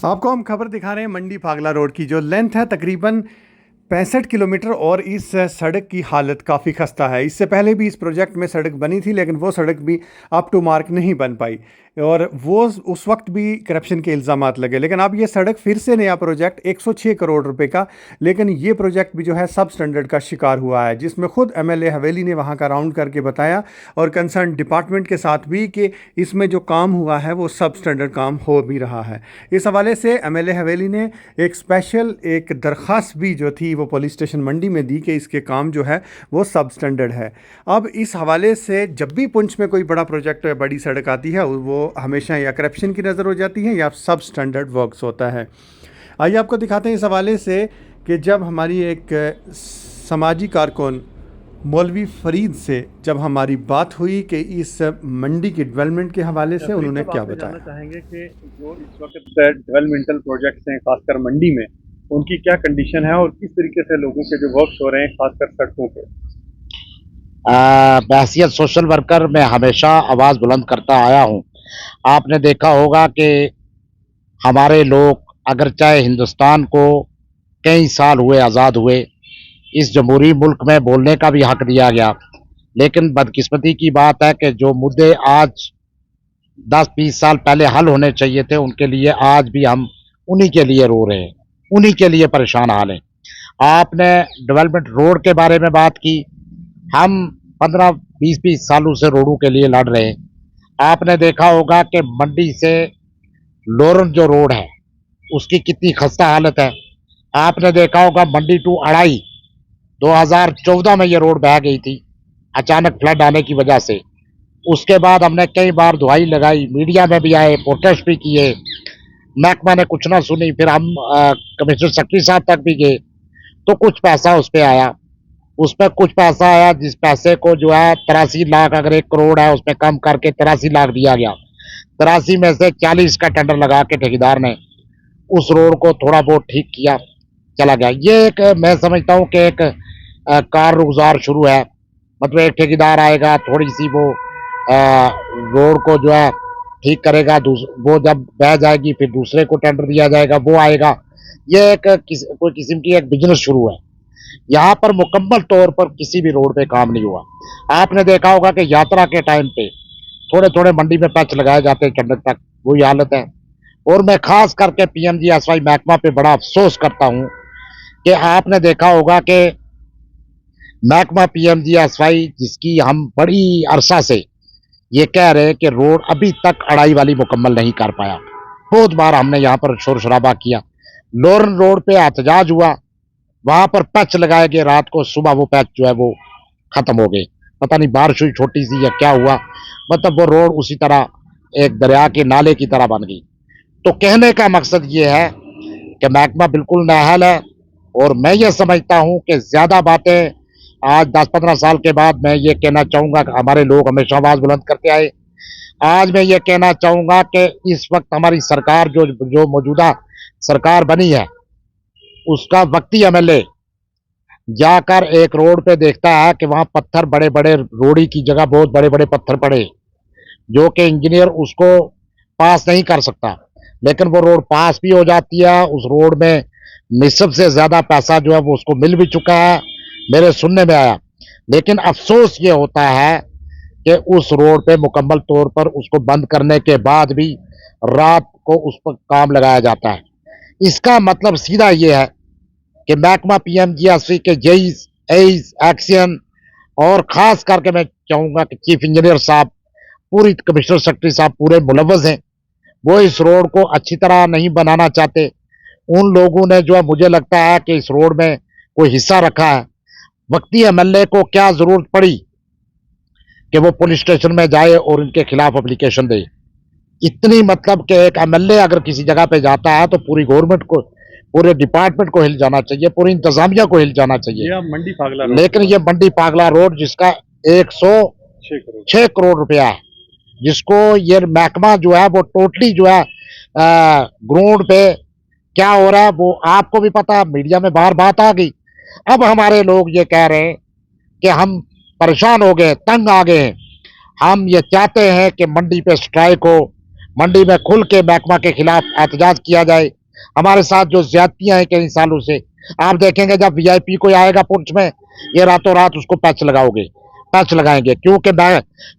आपको हम खबर दिखा रहे हैं मंडी फागला रोड की, जो लेंथ है तकरीबन 65 किलोमीटर, और इस सड़क की हालत काफ़ी खस्ता है। इससे पहले भी इस प्रोजेक्ट में सड़क बनी थी, लेकिन वो सड़क भी अप टू मार्क नहीं बन पाई, और वो उस वक्त भी करप्शन के इल्ज़ामात लगे। लेकिन अब ये सड़क फिर से नया प्रोजेक्ट 106 करोड़ रुपए का, लेकिन ये प्रोजेक्ट भी जो है सब स्टैंडर्ड का शिकार हुआ है, जिसमें खुद एमएलए हवेली ने वहाँ का राउंड करके बताया, और कंसर्न डिपार्टमेंट के साथ भी, कि इसमें जो काम हुआ है वो सब स्टैंडर्ड काम हो भी रहा है। इस हवाले से एमएलए हवेली ने एक स्पेशल एक दरख्वास्त भी जो थी वो पुलिस स्टेशन मंडी में दी, कि इसके काम जो है वो सब स्टैंडर्ड है। अब इस हवाले से जब भी पुंछ में कोई बड़ा प्रोजेक्ट या बड़ी सड़क आती है, वो हमेशा या करप्शन की नज़र हो जाती है या सब स्टैंडर्ड वर्क्स होता है। आइए आपको दिखाते हैं इस हवाले से कि जब हमारी एक समाजी कारकुन मौलवी फरीद से जब हमारी बात हुई कि इस मंडी की डेवलपमेंट के हवाले से, उन्होंने क्या बताया। चाहेंगे कि जो इस वक्त डेवलपमेंटल प्रोजेक्ट्स हैं खासकर मंडी में, उनकी क्या कंडीशन है और किस तरीके से लोगों के जो वर्क्स हो रहे हैं खासकर सड़कों पे। बहैसियत सोशल वर्कर मैं हमेशा आवाज़ बुलंद करता आया हूँ। आपने देखा होगा कि हमारे लोग, अगर चाहे हिंदुस्तान को कई साल हुए आज़ाद हुए, इस जमहूरी मुल्क में बोलने का भी हक दिया गया, लेकिन बदकिस्मती की बात है कि जो मुद्दे आज 10-20 साल पहले हल होने चाहिए थे, उनके लिए आज भी हम उन्हीं के लिए रो रहे हैं, उन्हीं के लिए परेशान हाल है। आपने डेवलपमेंट रोड के बारे में बात की। हम 15-20 सालों से रोडों के लिए लड़ रहे हैं। आपने देखा होगा कि मंडी से लोरन जो रोड है, उसकी कितनी खस्ता हालत है। आपने देखा होगा मंडी टू अड़ाई 2014 में ये रोड बह गई थी, अचानक फ्लड आने की वजह से। उसके बाद हमने कई बार दुहाई लगाई, मीडिया में भी आए, प्रोटेस्ट भी किए, महकमा ने कुछ ना सुनी। फिर हम कमिश्नर सेक्रेटरी साहब तक भी गए, तो कुछ पैसा उस पर आया। उसमें कुछ पैसा आया, जिस पैसे को जो है 83 लाख, अगर 1 करोड़ है उसमें कम करके 83 लाख दिया गया। 83 में से 40 का टेंडर लगा के ठेकेदार ने उस रोड को थोड़ा बहुत ठीक किया, चला गया। ये एक मैं समझता हूँ कि एक कार रुखसार शुरू है। मतलब एक ठेकेदार आएगा, थोड़ी सी वो रोड को जो है ठीक करेगा, वो जब बह जाएगी फिर दूसरे को टेंडर दिया जाएगा, वो आएगा। ये एक कोई किस्म की एक बिजनेस शुरू है। यहाँ पर मुकम्मल तौर पर किसी भी रोड पे काम नहीं हुआ। आपने देखा होगा कि यात्रा के टाइम पे थोड़े थोड़े मंडी में पैच लगाए जाते हैं, चंडक तक वही हालत है। और मैं खास करके पीएमजीएसवाई महकमा पे बड़ा अफसोस करता हूँ कि आपने देखा होगा कि महकमा पीएमजीएसवाई, जिसकी हम बड़ी अरसा से ये कह रहे हैं कि रोड अभी तक अड़ाई वाली मुकम्मल नहीं कर पाया। बहुत बार हमने यहाँ पर शोर शराबा किया। लोरन रोड पे एहतजाज हुआ, वहां पर पैच लगाए गए, रात को सुबह वो पैच जो है वो खत्म हो गए। पता नहीं बारिश हुई छोटी सी या क्या हुआ, मतलब वो रोड उसी तरह एक दरिया के नाले की तरह बन गई। तो कहने का मकसद ये है कि महकमा बिल्कुल नाअहल है। और मैं ये समझता हूँ कि ज्यादा बातें, आज 10-15 साल के बाद मैं ये कहना चाहूंगा कि हमारे लोग हमेशा आवाज बुलंद करते आए। आज मैं ये कहना चाहूंगा कि इस वक्त हमारी सरकार जो मौजूदा सरकार बनी है, उसका वक्ती एमएलए जाकर एक रोड पे देखता है कि वहां पत्थर बड़े बड़े, रोड़ी की जगह बहुत बड़े बड़े पत्थर पड़े, जो कि इंजीनियर उसको पास नहीं कर सकता। लेकिन वो रोड पास भी हो जाती है। उस रोड में निस्ब से ज्यादा पैसा जो है वो उसको मिल भी चुका है, मेरे सुनने में आया। लेकिन अफसोस ये होता है कि उस रोड पे मुकम्मल तौर पर उसको बंद करने के बाद भी रात को उस पर काम लगाया जाता है। इसका मतलब सीधा ये है कि महकमा पीएमजीएसवाई के जेईस, एईस, एक्सियन, और खास करके मैं चाहूंगा कि चीफ इंजीनियर साहब, पूरी कमिश्नर सेक्रेटरी साहब पूरे मुलव्वस हैं। वो इस रोड को अच्छी तरह नहीं बनाना चाहते। उन लोगों ने जो है, मुझे लगता है कि इस रोड में कोई हिस्सा रखा है। वक्ती एमएलए को क्या जरूरत पड़ी कि वो पुलिस स्टेशन में जाए और इनके खिलाफ एप्लीकेशन दे। इतनी मतलब कि एक एमएलए अगर किसी जगह पे जाता है तो पूरी गवर्नमेंट को, पूरे डिपार्टमेंट को हिल जाना चाहिए, पूरी इंतजामिया को हिल जाना चाहिए। मंडी फागला रोड, लेकिन ये मंडी पागला रोड जिसका 106 करोड़ रुपया है, जिसको ये महकमा जो है वो टोटली जो है ग्राउंड पे क्या हो रहा है वो आपको भी पता, मीडिया में बार बात आ गई। अब हमारे लोग ये कह रहे हैं कि हम परेशान हो गए, तंग आ गए हैं। हम ये चाहते हैं कि मंडी पे स्ट्राइक हो, मंडी में खुल के महकमा के खिलाफ एहतजाज किया जाए। हमारे साथ जो ज्यादतियां हैं कई सालों से, आप देखेंगे जब वीआईपी कोई आएगा पुंछ में, ये रातों रात उसको पैच लगाओगे, पैच लगाएंगे, क्योंकि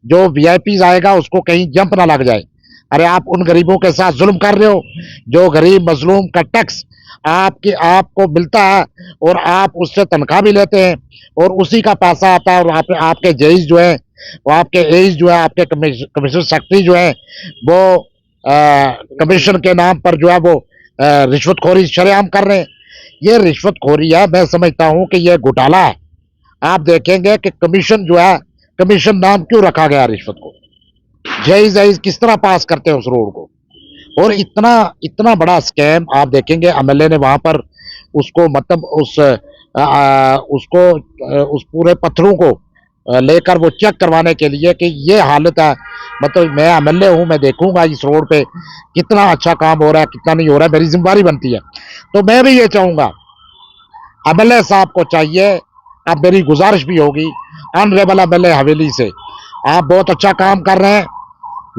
जो वीआईपी आएगा उसको कहीं जंप ना लग जाए। अरे आप उन गरीबों के साथ जुल्म कर रहे हो, जो गरीब मजलूम का टैक्स आपको मिलता है और आप उससे तनख्वाह भी लेते हैं और उसी का पैसा आता है, और आपके जज जो है, वो आपके एज जो है, आपके कमिश्नर सेक्रेटरी जो है, वो कमीशन के नाम पर जो है वो रिश्वतखोरी शरेआम कर रहे हैं। ये रिश्वतखोरी है, मैं समझता हूं कि ये घोटाला है। आप देखेंगे कि कमीशन जो है, कमीशन नाम क्यों रखा गया रिश्वत को, जज किस तरह पास करते हैं उस रोड को, और इतना इतना बड़ा स्कैम आप देखेंगे। एमएलए ने वहां पर उसको मतलब उस पूरे पत्थरों को लेकर वो चेक करवाने के लिए कि ये हालत है, मतलब मैं एमएलए हूं, मैं देखूंगा इस रोड पे कितना अच्छा काम हो रहा है, कितना नहीं हो रहा है, मेरी जिम्मेदारी बनती है। तो मैं भी ये चाहूंगा, एमएलए साहब को चाहिए, अब मेरी गुजारिश भी होगी ऑनरेबल एमएलए हवेली से, आप बहुत अच्छा काम कर रहे हैं,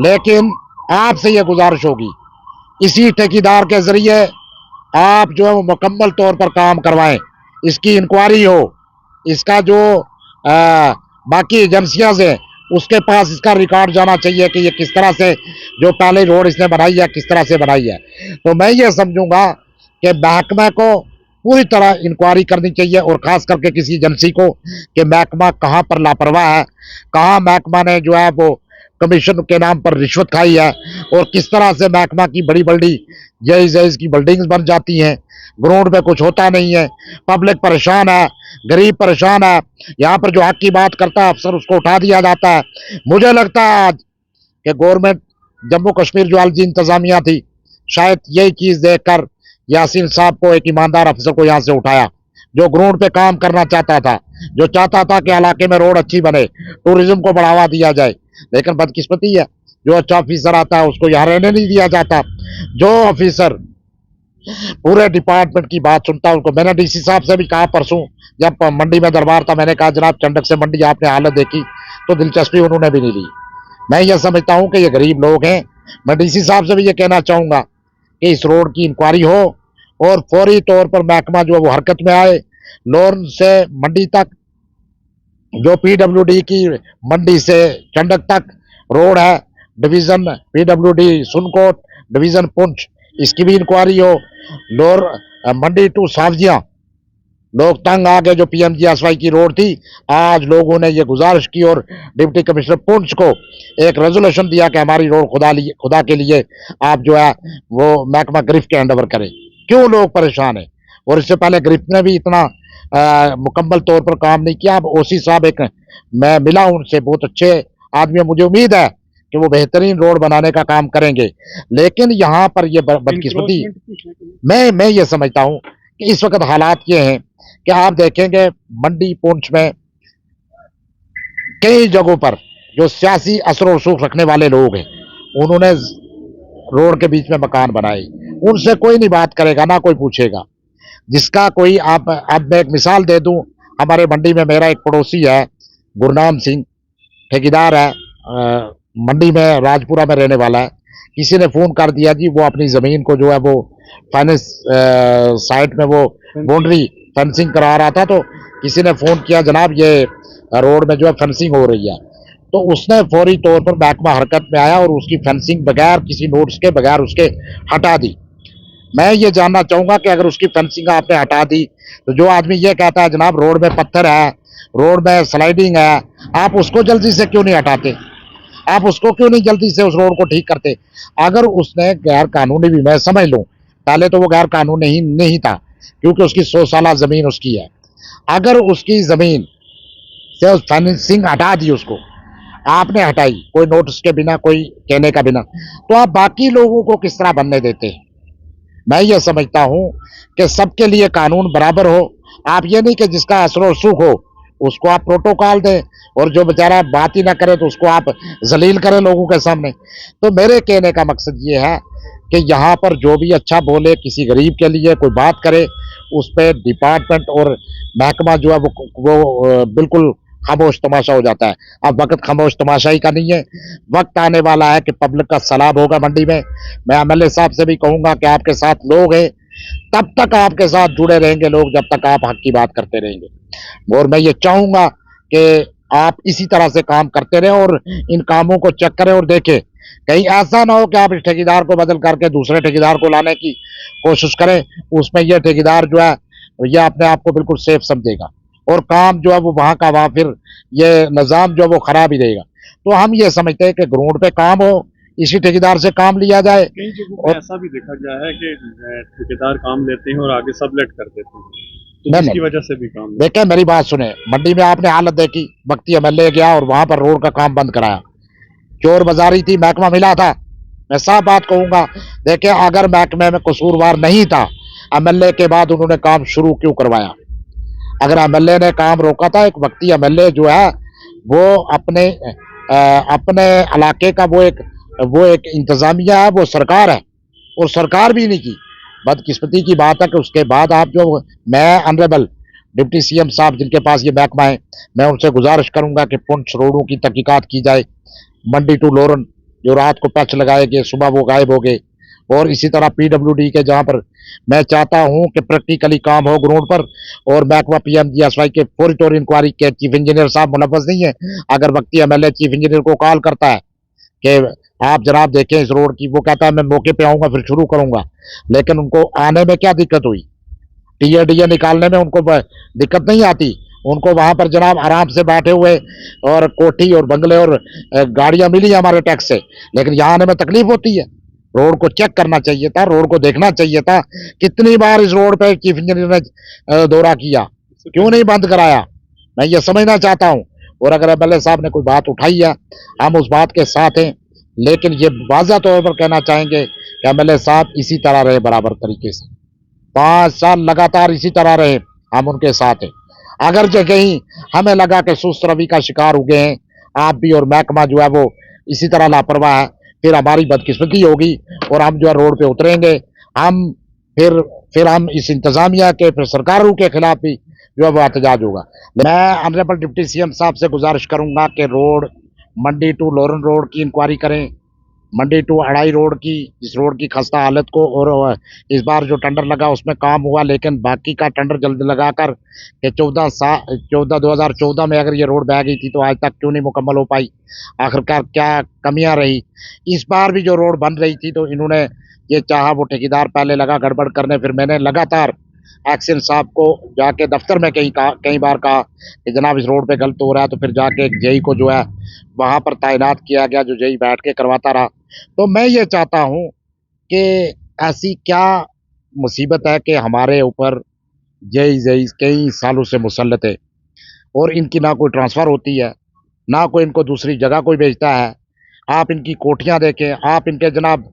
लेकिन आपसे ये गुजारिश होगी, इसी ठेकेदार के जरिए आप जो है वो मुकम्मल तौर पर काम करवाएं, इसकी इंक्वायरी हो, इसका जो बाकी एजेंसियां हैं उसके पास इसका रिकॉर्ड जाना चाहिए कि ये किस तरह से जो पहले रोड इसने बनाई है किस तरह से बनाई है। तो मैं ये समझूंगा कि महकमा को पूरी तरह इंक्वायरी करनी चाहिए, और खास करके किसी एजेंसी को, कि महकमा कहाँ पर लापरवाह है, कहाँ महकमा ने जो है वो कमीशन के नाम पर रिश्वत खाई है, और किस तरह से महकमा की बड़ी बड़ी जैज की बिल्डिंग्स बन जाती हैं, ग्राउंड में कुछ होता नहीं है, पब्लिक परेशान है, गरीब परेशान है, यहाँ पर जो हक की बात करता है अफसर उसको उठा दिया जाता है। मुझे लगता है आज कि गवर्नमेंट जम्मू कश्मीर जो एलजी इंतजामिया थी, शायद यही चीज देखकर यासीन साहब को, एक ईमानदार अफसर को यहाँ से उठाया, जो ग्राउंड पे काम करना चाहता था, जो चाहता था कि इलाके में रोड अच्छी बने, टूरिज्म को बढ़ावा दिया जाए। लेकिन बदकिस्मती है, जो अच्छा ऑफिसर आता है उसको यहाँ रहने नहीं दिया जाता। जो ऑफिसर पूरे डिपार्टमेंट की बात सुनता है, उनको मैंने डीसी साहब से भी कहा परसों जब मंडी में दरबार था, मैंने कहा जनाब चंडक से मंडी आपने हालत देखी, तो दिलचस्पी उन्होंने भी नहीं ली। मैं ये समझता हूं कि ये गरीब लोग हैं। मैं डीसी साहब से भी ये कहना चाहूंगा कि इस रोड की इंक्वायरी हो और फौरी तौर पर महकमा जो है वो हरकत में आए। लोन से मंडी तक, जो पीडब्ल्यूडी की मंडी से चंडक तक रोड है, division PWD Sunkot, division Poonch, इसकी भी इंक्वायरी हो। लोर मंडी टू सावजिया लोग तंग आ गए, जो पीएमजीएसवाई की रोड थी। आज लोगों ने ये गुजारिश की और डिप्टी कमिश्नर पुंछ को एक रेजोल्यूशन दिया कि हमारी रोड खुदा के लिए आप जो है वो महकमा गिरफ्त के हैंडओवर करें। क्यों लोग परेशान है, और इससे पहले गिरफ्त ने भी इतना मुकम्मल तौर पर काम नहीं किया। अब ओसी साहब, एक मैं मिला उनसे, बहुत अच्छे आदमी, मुझे उम्मीद है कि वो बेहतरीन रोड बनाने का काम करेंगे। लेकिन यहाँ पर ये बदकिस्मती, मैं ये समझता हूँ कि इस वक्त हालात ये हैं कि आप देखेंगे मंडी पुंछ में कई जगहों पर जो सियासी असर रसूख रखने वाले लोग हैं, उन्होंने रोड के बीच में मकान बनाए, उनसे कोई नहीं बात करेगा, ना कोई पूछेगा। जिसका कोई आप, अब मैं एक मिसाल दे दूं, हमारे मंडी में मेरा एक पड़ोसी है गुरनाम सिंह, ठेकेदार है, मंडी में राजपुरा में रहने वाला है। किसी ने फोन कर दिया जी, वो अपनी जमीन को जो है वो फाइनेंस साइट में वो बाउंड्री फेंसिंग करा रहा था, तो किसी ने फोन किया जनाब ये रोड में जो है फेंसिंग हो रही है। तो उसने फौरी तौर पर महकमा हरकत में आया और उसकी फेंसिंग बगैर किसी नोटिस के, बगैर उसके हटा दी। मैं ये जानना चाहूंगा कि अगर उसकी फेंसिंग आपने हटा दी, तो जो आदमी ये कहता है जनाब रोड में पत्थर है, रोड में स्लाइडिंग है, आप उसको जल्दी से क्यों नहीं हटाते? आप उसको क्यों नहीं जल्दी से उस रोड को ठीक करते? अगर उसने गैर कानूनी भी, मैं समझ लूं, पहले तो वो गैर कानूनी नहीं था क्योंकि उसकी 100 साल जमीन उसकी है। अगर उसकी जमीन से उस फेंसिंग हटा दी, उसको आपने हटाई कोई नोटिस के बिना, कोई कहने का बिना, तो आप बाकी लोगों को किस तरह बनने देते हैं? मैं ये समझता हूं कि सबके लिए कानून बराबर हो। आप ये नहीं कि जिसका असर सुख हो उसको आप प्रोटोकॉल दें, और जो बेचारा बात ही ना करे तो उसको आप जलील करें लोगों के सामने। तो मेरे कहने का मकसद ये है कि यहाँ पर जो भी अच्छा बोले, किसी गरीब के लिए कोई बात करे, उस पर डिपार्टमेंट और महकमा जो है वो बिल्कुल खामोश तमाशा हो जाता है। अब वक्त खामोश तमाशाई का नहीं है, वक्त आने वाला है कि पब्लिक का सैलाब होगा मंडी में। मैं एमएलए साहब से भी कहूंगा कि आपके साथ लोग हैं, तब तक आपके साथ जुड़े रहेंगे लोग जब तक आप हक की बात करते रहेंगे। और मैं ये चाहूंगा कि आप इसी तरह से काम करते रहें और इन कामों को चेक करें और देखें, कहीं ऐसा ना हो कि आप इस ठेकेदार को बदल करके दूसरे ठेकेदार को लाने की कोशिश करें, उसमें यह ठेकेदार जो है ये अपने आप को बिल्कुल सेफ समझेगा और काम जो है वो वहां का वहां, फिर ये निज़ाम जो है वो खराब ही रहेगा। तो हम ये समझते हैं कि ग्राउंड पे काम हो, इसी ठेकेदार से काम लिया जाए। कई जगहों पे और ऐसा भी देखा गया है कि ठेकेदार काम लेते हैं और आगे सबलेट कर देते हैं, तो नहीं जिसकी नहीं, वजह से भी काम देखें मेरी बात सुने, मंडी में आपने हालत देखी, बख्ती एमएलए गया और वहां पर रोड का काम बंद कराया, चोर बाजारी थी, महकमा मिला था। मैं साफ बात कहूंगा, देखिए अगर महकमे में कसूरवार नहीं था, एमएलए के बाद उन्होंने काम शुरू क्यों करवाया? अगर एमएलए ने काम रोका था, एक वक्ती एमएलए जो है वो अपने इलाके का वो एक इंतजामिया है, वो सरकार है और सरकार भी नहीं की। बदकिस्मती की बात है कि उसके बाद आप जो, मैं ऑनरेबल डिप्टी सीएम साहब जिनके पास ये महकमा है, मैं उनसे गुजारिश करूंगा कि पुंछ रोडों की तहकीकात की जाए। मंडी टू लोरन जो रात को पैच लगाए गए, सुबह वो गायब हो गए। और इसी तरह पीडब्ल्यूडी के जहां पर मैं चाहता हूं कि प्रैक्टिकली काम हो ग्राउंड पर, और महकमा पीएमजीएसवाई के फौरी तौर इंक्वायरी के चीफ इंजीनियर साहब मुनव्वज नहीं है। अगर वक्ती एमएलए चीफ इंजीनियर को कॉल करता है कि आप जनाब देखें इस रोड की, वो कहता है मैं मौके पे आऊंगा फिर शुरू करूंगा, लेकिन उनको आने में क्या दिक्कत हुई? टीए डीए निकालने में उनको दिक्कत नहीं आती, उनको वहां पर जनाब आराम से बैठे हुए और कोठी और बंगले और गाड़ियां मिली हमारे टैक्स से, लेकिन यहाँ आने में तकलीफ होती है। रोड को चेक करना चाहिए था, रोड को देखना चाहिए था। कितनी बार इस रोड पे चीफ इंजीनियर ने दौरा किया, क्यों नहीं बंद कराया? मैं ये समझना चाहता हूँ। और अगर एमएलए साहब ने कोई बात उठाई है, हम उस बात के साथ हैं, लेकिन ये वाज़ा तौर पर कहना चाहेंगे कि एमएलए साहब इसी तरह रहे बराबर तरीके से, 5 साल लगातार इसी तरह रहे, हम उनके साथ हैं। अगर जो कहीं हमें लगा कि सुस्त रवि का शिकार हो गए हैं आप भी और महकमा जो है वो इसी तरह लापरवाह है, फिर हमारी बदकिस्मती होगी और हम जो है रोड पे उतरेंगे। हम फिर हम इस इंतजामिया के, फिर सरकारों के खिलाफ भी जो है वो एहतजाज होगा। मैं ऑनरेबल डिप्टी सीएम साहब से गुजारिश करूंगा कि रोड मंडी टू लोरन रोड की इंक्वायरी करें, मंडी टू अड़ाई रोड की, इस रोड की खस्ता हालत को। और इस बार जो टेंडर लगा उसमें काम हुआ, लेकिन बाकी का टेंडर जल्द लगाकर कि 2014 में अगर ये रोड बह गई थी तो आज तक क्यों नहीं मुकम्मल हो पाई? आखिरकार क्या कमियां रही? इस बार भी जो रोड बन रही थी तो इन्होंने ये चाहा, वो ठेकेदार पहले लगा गड़बड़ करने, फिर मैंने लगातार एक्शन साहब को जाके दफ्तर में कई बार कहा कि जनाब इस रोड पे गलत हो रहा है, तो फिर जाके एक जेई को जो है वहां पर तैनात किया गया, जो जेई बैठ के करवाता रहा। तो मैं ये चाहता हूं कि ऐसी क्या मुसीबत है कि हमारे ऊपर जेई जेई कई सालों से मुसल्लत है और इनकी ना कोई ट्रांसफ़र होती है, ना कोई इनको दूसरी जगह कोई भेजता है। आप इनकी कोठियां देखें, आप इनके जनाब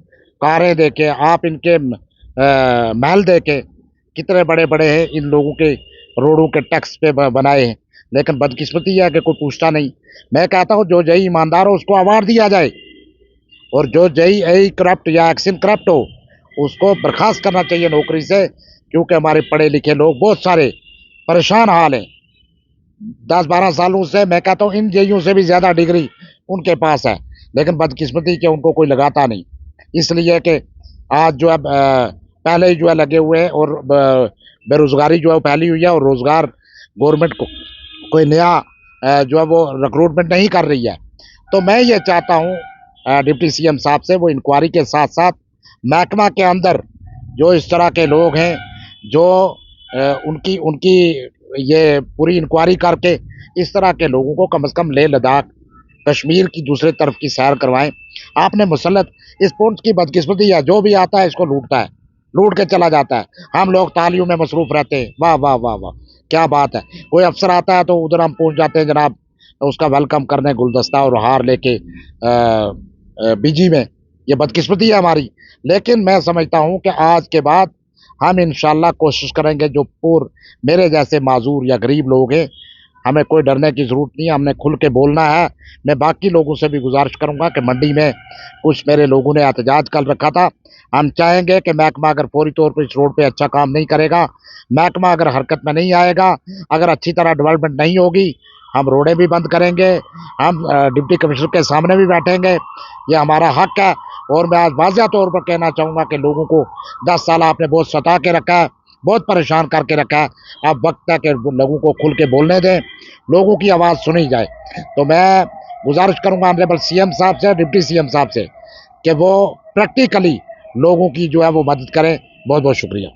कारें देखें, आप इनके महल देखें, कितने बड़े बड़े हैं, इन लोगों के रोडों के टैक्स पे बनाए हैं, लेकिन बदकिस्मती है कि कोई पूछता नहीं। मैं कहता हूँ जो जेई ईमानदार हो उसको अवार्ड दिया जाए, और जो जेई करप्ट या एक्शन करप्ट हो उसको बर्खास्त करना चाहिए नौकरी से, क्योंकि हमारे पढ़े लिखे लोग बहुत सारे परेशान हाल हैं। 10-12 सालों से मैं कहता हूँ इन जेईओं से भी ज़्यादा डिग्री उनके पास है, लेकिन बदकिस्मती के उनको कोई लगाता नहीं। इसलिए कि आज जो है पहले ही जो है लगे हुए हैं और बेरोजगारी जो है फैली हुई है, और रोजगार गवर्नमेंट को कोई नया जो है वो रिक्रूटमेंट नहीं कर रही है। तो मैं ये चाहता हूँ डिप्टी सीएम साहब से, वो इंक्वायरी के साथ साथ महकमा के अंदर जो इस तरह के लोग हैं, जो उनकी उनकी ये पूरी इंक्वायरी करके इस तरह के लोगों को कम से कम लेह लद्दाख कश्मीर की दूसरे तरफ की सैर करवाएं। आपने मुसल्लत इस पुंछ की बदकिस्मती है, जो भी आता है इसको लूटता है, लूट के चला जाता है। हम लोग तालियों में मसरूफ रहते हैं, वाह वाह वाह वाह क्या बात है। कोई अफसर आता है तो उधर हम पहुंच जाते हैं जनाब उसका वेलकम करने, गुलदस्ता और हार लेके बीजी में। ये बदकिस्मती है हमारी, लेकिन मैं समझता हूं कि आज के बाद हम इंशाल्लाह कोशिश करेंगे, जो मेरे जैसे माजूर या गरीब लोग हैं हमें कोई डरने की ज़रूरत नहीं है, हमने खुल के बोलना है। मैं बाकी लोगों से भी गुजारिश करूंगा कि मंडी में कुछ मेरे लोगों ने एहतजाज कर रखा था, हम चाहेंगे कि महकमा अगर फौरी तौर पर इस रोड पे अच्छा काम नहीं करेगा, महकमा अगर हरकत में नहीं आएगा, अगर अच्छी तरह डेवलपमेंट नहीं होगी, हम रोडें भी बंद करेंगे, हम डिप्टी कमिश्नर के सामने भी बैठेंगे। ये हमारा हक है। और मैं आज वाज़ेह तौर पर कहना चाहूँगा कि लोगों को 10 साल आपने बहुत सता के रखा है, बहुत परेशान करके रखा है। अब वक्त है कि लोगों को खुल के बोलने दें, लोगों की आवाज़ सुनी जाए। तो मैं गुजारिश करूँगा ऑनरेबल सीएम साहब से, डिप्टी सीएम साहब से कि वो प्रैक्टिकली लोगों की जो है वो मदद करें। बहुत बहुत शुक्रिया।